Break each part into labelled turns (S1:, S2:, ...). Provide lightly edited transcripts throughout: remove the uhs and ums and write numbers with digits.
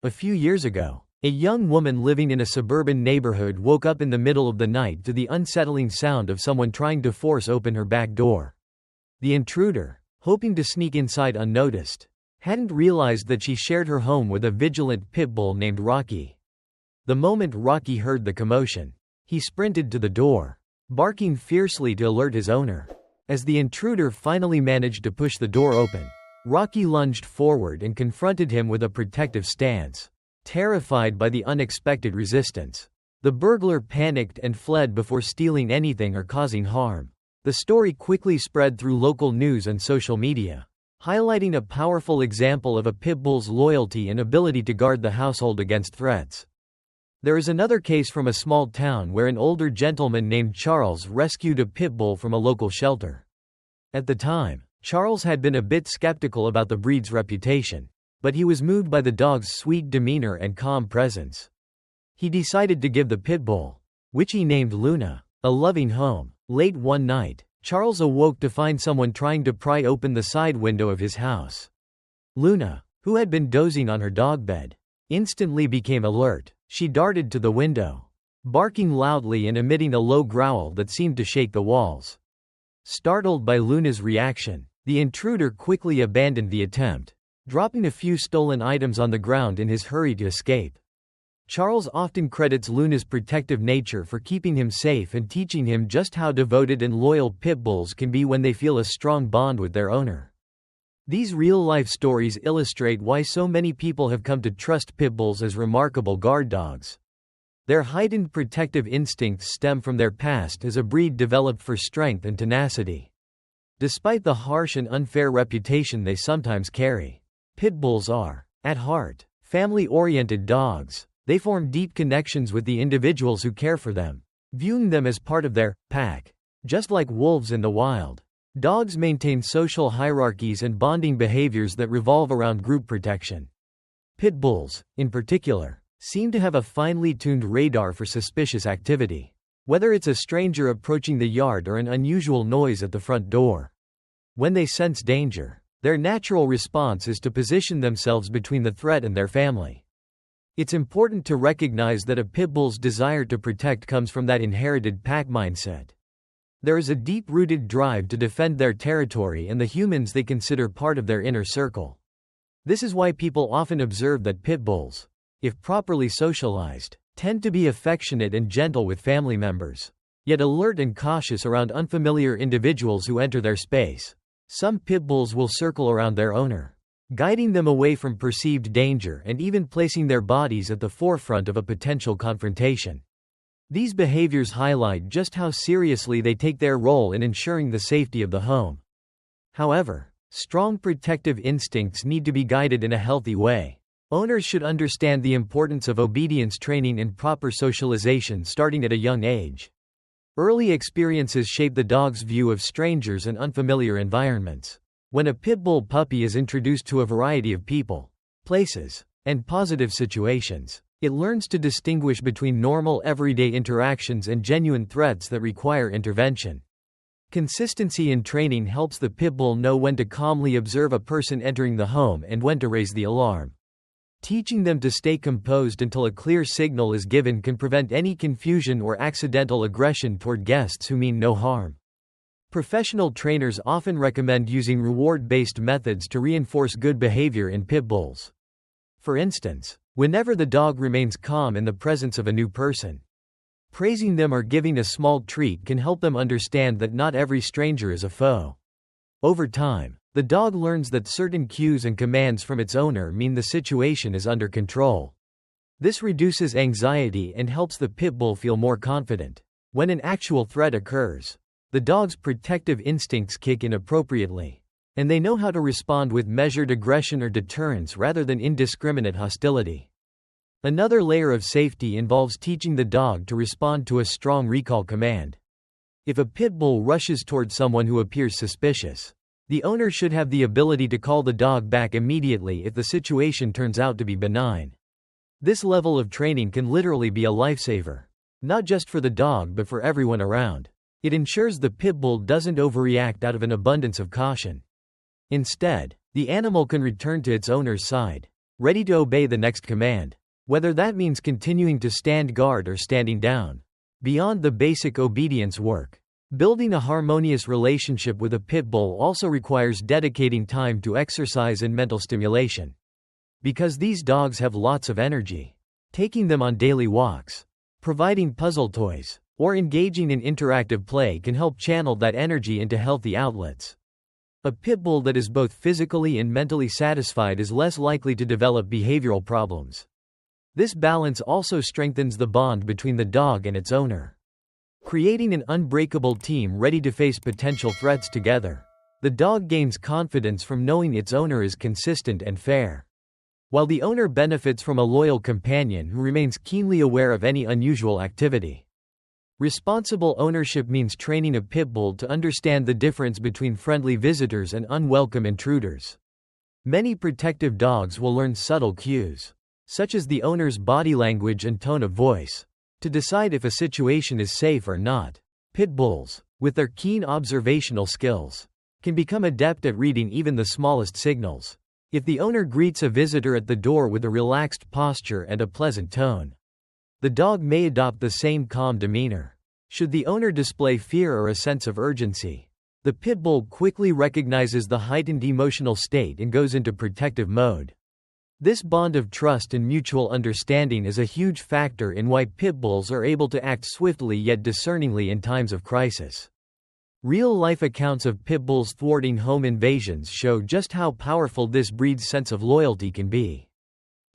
S1: A few years ago, a young woman living in a suburban neighborhood woke up in the middle of the night to the unsettling sound of someone trying to force open her back door. The intruder, hoping to sneak inside unnoticed, hadn't realized that she shared her home with a vigilant pit bull named Rocky. The moment Rocky heard the commotion, he sprinted to the door, barking fiercely to alert his owner. As the intruder finally managed to push the door open, Rocky lunged forward and confronted him with a protective stance. Terrified by the unexpected resistance, the burglar panicked and fled before stealing anything or causing harm. The story quickly spread through local news and social media, highlighting a powerful example of a pit bull's loyalty and ability to guard the household against threats. There is another case from a small town where an older gentleman named Charles rescued a pit bull from a local shelter. At the time, Charles had been a bit skeptical about the breed's reputation, but he was moved by the dog's sweet demeanor and calm presence. He decided to give the pit bull, which he named Luna, a loving home. Late one night, Charles awoke to find someone trying to pry open the side window of his house. Luna, who had been dozing on her dog bed, instantly became alert. She darted to the window, barking loudly and emitting a low growl that seemed to shake the walls. Startled by Luna's reaction, the intruder quickly abandoned the attempt, dropping a few stolen items on the ground in his hurry to escape. Charles often credits Luna's protective nature for keeping him safe and teaching him just how devoted and loyal pit bulls can be when they feel a strong bond with their owner. These real-life stories illustrate why so many people have come to trust pit bulls as remarkable guard dogs. Their heightened protective instincts stem from their past as a breed developed for strength and tenacity. Despite the harsh and unfair reputation they sometimes carry, pit bulls are, at heart, family-oriented dogs. They form deep connections with the individuals who care for them, viewing them as part of their pack. Just like wolves in the wild, dogs maintain social hierarchies and bonding behaviors that revolve around group protection. Pit bulls, in particular, seem to have a finely tuned radar for suspicious activity, whether it's a stranger approaching the yard or an unusual noise at the front door. When they sense danger, their natural response is to position themselves between the threat and their family. It's important to recognize that a pit bull's desire to protect comes from that inherited pack mindset. There is a deep-rooted drive to defend their territory and the humans they consider part of their inner circle. This is why people often observe that pit bulls, if properly socialized, tend to be affectionate and gentle with family members, yet alert and cautious around unfamiliar individuals who enter their space. Some pit bulls will circle around their owner, guiding them away from perceived danger and even placing their bodies at the forefront of a potential confrontation. These behaviors highlight just how seriously they take their role in ensuring the safety of the home. However, strong protective instincts need to be guided in a healthy way. Owners should understand the importance of obedience training and proper socialization starting at a young age. Early experiences shape the dog's view of strangers and unfamiliar environments. When a pit bull puppy is introduced to a variety of people, places, and positive situations, it learns to distinguish between normal everyday interactions and genuine threats that require intervention. Consistency in training helps the pit bull know when to calmly observe a person entering the home and when to raise the alarm. Teaching them to stay composed until a clear signal is given can prevent any confusion or accidental aggression toward guests who mean no harm. Professional trainers often recommend using reward-based methods to reinforce good behavior in pit bulls. For instance, whenever the dog remains calm in the presence of a new person, praising them or giving a small treat can help them understand that not every stranger is a foe. Over time, the dog learns that certain cues and commands from its owner mean the situation is under control. This reduces anxiety and helps the pit bull feel more confident. When an actual threat occurs, the dog's protective instincts kick in appropriately, and they know how to respond with measured aggression or deterrence rather than indiscriminate hostility. Another layer of safety involves teaching the dog to respond to a strong recall command. If a pit bull rushes toward someone who appears suspicious, the owner should have the ability to call the dog back immediately if the situation turns out to be benign. This level of training can literally be a lifesaver, not just for the dog but for everyone around. It ensures the pit bull doesn't overreact out of an abundance of caution. Instead, the animal can return to its owner's side, ready to obey the next command, whether that means continuing to stand guard or standing down. Beyond the basic obedience work, building a harmonious relationship with a pit bull also requires dedicating time to exercise and mental stimulation. Because these dogs have lots of energy, taking them on daily walks, providing puzzle toys, or engaging in interactive play can help channel that energy into healthy outlets. A pit bull that is both physically and mentally satisfied is less likely to develop behavioral problems. This balance also strengthens the bond between the dog and its owner, creating an unbreakable team ready to face potential threats together. The dog gains confidence from knowing its owner is consistent and fair, while the owner benefits from a loyal companion who remains keenly aware of any unusual activity. Responsible ownership means training a pit bull to understand the difference between friendly visitors and unwelcome intruders. Many protective dogs will learn subtle cues, such as the owner's body language and tone of voice, to decide if a situation is safe or not. Pit bulls, with their keen observational skills, can become adept at reading even the smallest signals. If the owner greets a visitor at the door with a relaxed posture and a pleasant tone, the dog may adopt the same calm demeanor. Should the owner display fear or a sense of urgency, the pit bull quickly recognizes the heightened emotional state and goes into protective mode. This bond of trust and mutual understanding is a huge factor in why pit bulls are able to act swiftly yet discerningly in times of crisis. Real-life accounts of pit bulls thwarting home invasions show just how powerful this breed's sense of loyalty can be.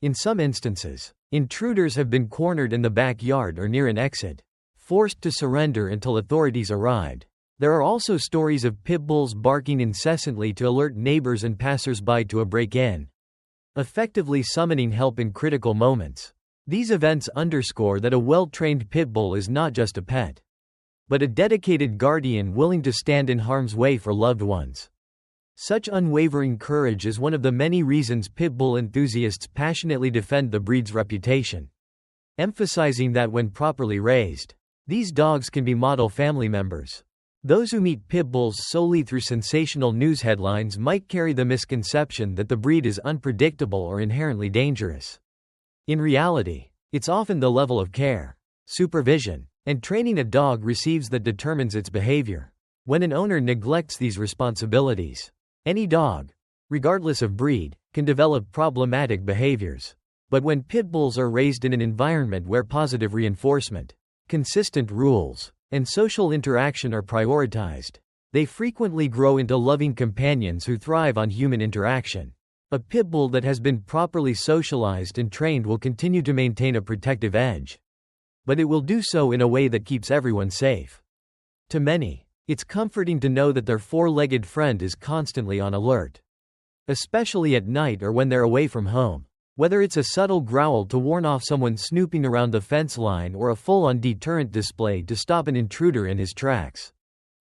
S1: In some instances, intruders have been cornered in the backyard or near an exit, forced to surrender until authorities arrived. There are also stories of pit bulls barking incessantly to alert neighbors and passers-by to a break-in, effectively summoning help in critical moments. These events underscore that a well-trained pit bull is not just a pet, but a dedicated guardian willing to stand in harm's way for loved ones. Such unwavering courage is one of the many reasons pit bull enthusiasts passionately defend the breed's reputation, emphasizing that when properly raised, these dogs can be model family members. Those who meet pit bulls solely through sensational news headlines might carry the misconception that the breed is unpredictable or inherently dangerous. In reality, it's often the level of care, supervision, and training a dog receives that determines its behavior. When an owner neglects these responsibilities, any dog, regardless of breed, can develop problematic behaviors. But when pit bulls are raised in an environment where positive reinforcement, consistent rules, and social interaction are prioritized, they frequently grow into loving companions who thrive on human interaction. A pit bull that has been properly socialized and trained will continue to maintain a protective edge, but it will do so in a way that keeps everyone safe. To many, it's comforting to know that their four-legged friend is constantly on alert, especially at night or when they're away from home. Whether it's a subtle growl to warn off someone snooping around the fence line or a full-on deterrent display to stop an intruder in his tracks,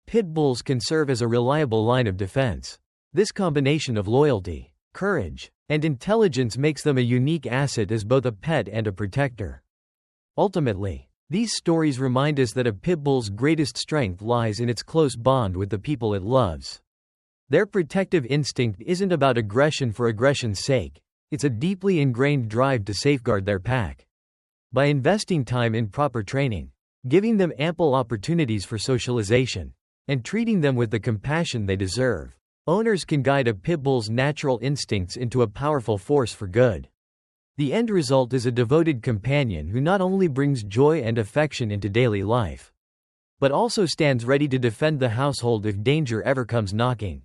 S1: pit bulls can serve as a reliable line of defense. This combination of loyalty, courage, and intelligence makes them a unique asset as both a pet and a protector. Ultimately, these stories remind us that a pit bull's greatest strength lies in its close bond with the people it loves. Their protective instinct isn't about aggression for aggression's sake, it's a deeply ingrained drive to safeguard their pack. By investing time in proper training, giving them ample opportunities for socialization, and treating them with the compassion they deserve, owners can guide a pit bull's natural instincts into a powerful force for good. The end result is a devoted companion who not only brings joy and affection into daily life, but also stands ready to defend the household if danger ever comes knocking.